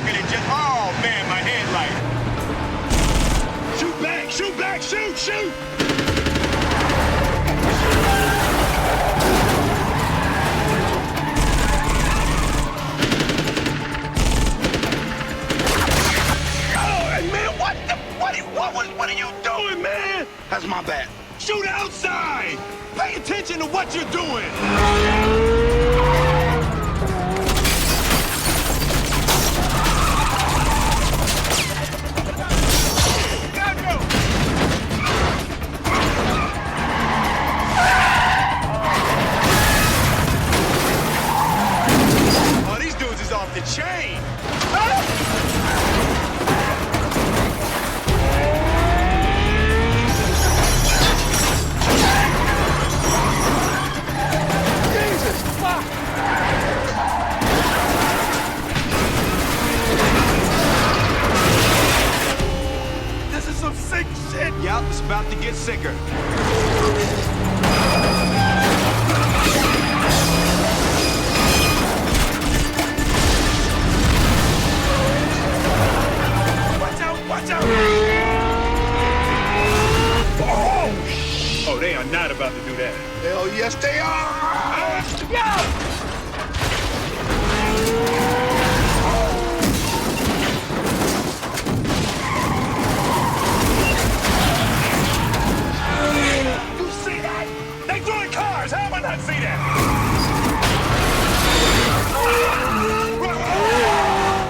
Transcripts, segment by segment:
darker than just, oh man, my headlight. Shoot back, shoot back, shoot, shoot! What are you doing, man? That's my bad. Shoot outside! Pay attention to what you're doing! Oh, these dudes is off the chain! Sick shit! Yup, it's about to get sicker. Watch out, watch out! Oh, they are not about to do that. Hell yes, they are! How am I not see that?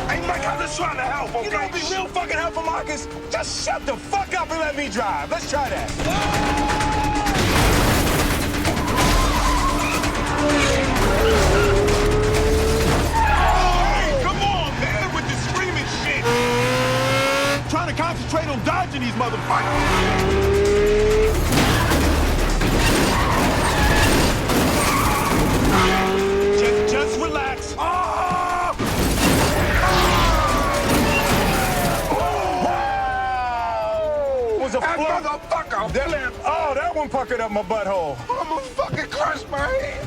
Hey, Mike, I'm just trying to help, okay? You know what'd be real fucking helpful, Marcus? Just shut the fuck up and let me drive. Let's try that. Hey, come on, man, with the screaming shit. I'm trying to concentrate on dodging these motherfuckers. Just relax. Oh! Was a That motherfucker! Oh, that one puckered up my butthole. I'm gonna fucking crush my head.